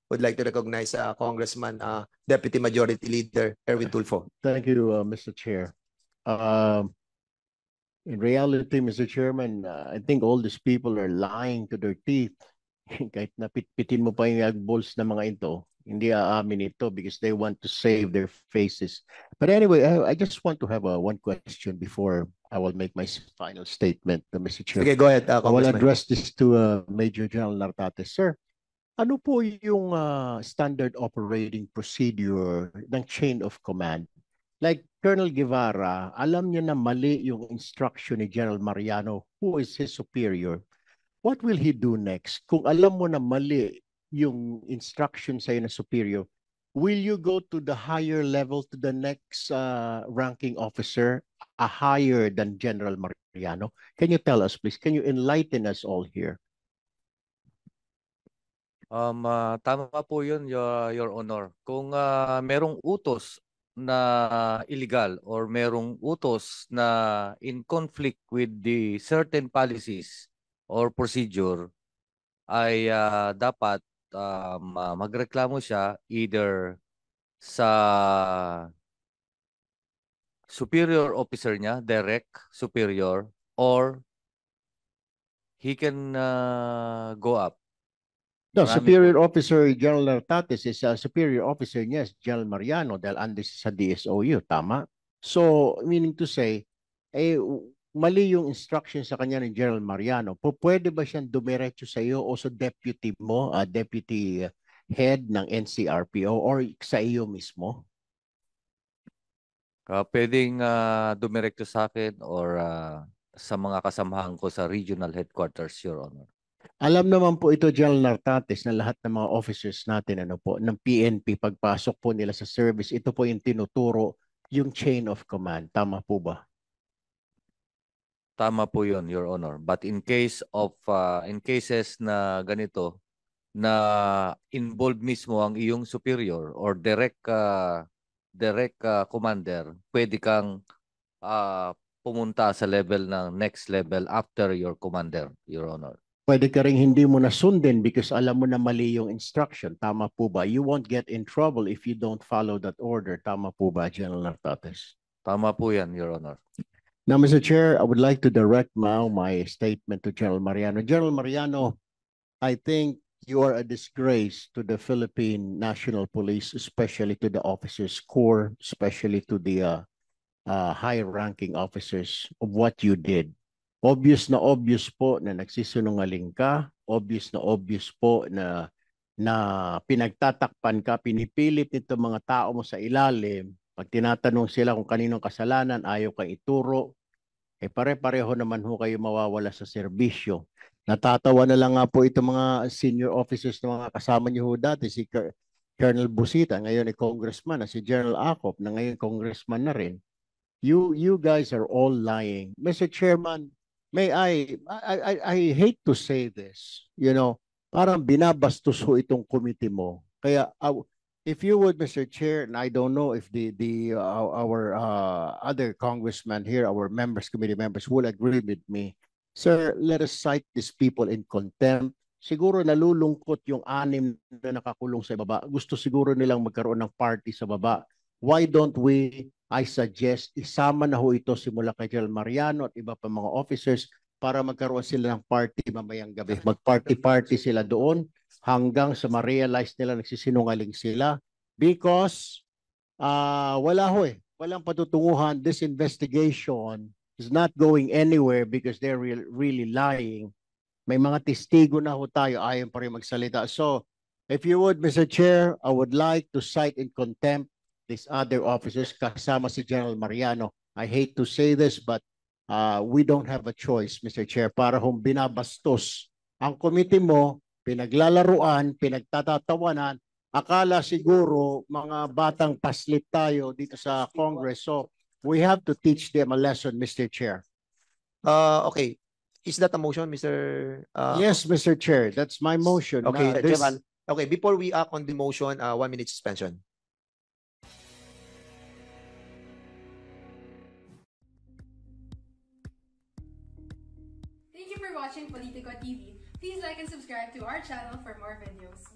would like to recognize Congressman Deputy Majority Leader Erwin Tulfo. Thank you, Mr. Chair. In reality, Mr. Chairman, I think all these people are lying to their teeth. Kahit napitpitin mo pa yung agbols na mga ito, hindi aamin ito because they want to save their faces. But anyway, I just want to have one question before I will make my final statement, Mr. Chair. Okay, go ahead, I will Congressman. address this to Major General Nartates. Sir, ano po yung standard operating procedure ng chain of command? Like Colonel Guevara, alam niya na mali yung instruction ni General Mariano, who is his superior. What will he do next? Kung alam mo na mali yung instruction sa'yo na superior, will you go to the higher level, to the next ranking officer, a higher than General Mariano? Can you tell us, please? Can you enlighten us all here? Tama po yun, Your Honor. Kung merong utos na illegal or merong utos na in conflict with the certain policies or procedure, ay dapat magreklamo siya either sa superior officer niya, direct superior, or he can go up. No, Marami superior officer General Nartates is superior officer niya, General Mariano, dahil andis sa DSOU, tama? So, meaning to say, mali yung instruction sa kanya ni General Mariano. Pwede ba siyang dumiretso sa iyo o sa deputy mo, deputy head ng NCRPO or sa iyo mismo? Pwedeng dumiretso sa akin or sa mga kasamahan ko sa regional headquarters, Your Honor. Alam naman po ito, General Nartates, na lahat ng mga officers natin ng PNP, pagpasok po nila sa service, ito po yung tinuturo, yung chain of command. Tama po ba? Tama po yun, Your Honor. But in cases na ganito, na involved mismo ang iyong superior or direct commander, pwede kang pumunta sa level ng next level after your commander, Your Honor. Pwede ka rin hindi mo nasundin because alam mo na mali yung instruction. Tama po ba? You won't get in trouble if you don't follow that order. Tama po ba, General Nartates? Tama po yan, Your Honor. Now, Mr. Chair, I would like to direct now my statement to General Mariano. General Mariano, I think you are a disgrace to the Philippine National Police, especially to the officers' corps, especially to the high-ranking officers of what you did. Obvious po na nagsisinungaling ka. Obvious po na pinagtatakpan ka, pinipilit nito mga tao mo sa ilalim. Pag tinatanong sila kung kaninong kasalanan, ayaw kang ituro. Pare-pareho naman ho kayo mawawala sa serbisyo. Natatawa na lang nga po itong mga senior officers na mga kasama niyo ho dati, si Colonel Busita, ngayon ay congressman, na si General Acop, na ngayon congressman na rin. You guys are all lying. Mr. Chairman, may I hate to say this, parang binabastos ho itong committee mo. Kaya if you would, Mr. Chair, and I don't know if our other congressmen here, our committee members will agree with me. Sir, let us cite these people in contempt. Siguro nalulungkot yung 6 na nakakulong sa baba. Gusto siguro nilang magkaroon ng party sa baba. Why don't we, I suggest, isama na ho ito simula kay General Mariano at iba pa mga officers para magkaroon sila ng party mamayang gabi. Mag-party sila doon hanggang sa ma-realize nila nagsisinungaling sila because wala ho walang patutunguhan. This investigation is not going anywhere because they're really lying. May mga testigo na ho tayo, ayaw pa rin magsalita. So, if you would, Mr. Chair, I would like to cite in contempt these other officers kasama si General Mariano. I hate to say this, but we don't have a choice, Mr. Chair, para kung binabastos ang committee mo, pinaglalaruan, pinagtatatawanan, akala siguro mga batang paslit tayo dito sa Congress. So we have to teach them a lesson, Mr. Chair. Okay. Is that a motion, Mr. Yes, Mr. Chair. That's my motion. Okay, Chairman. Okay, before we act on the motion, 1 minute suspension. Thank you for watching Politico TV. Please like and subscribe to our channel for more videos.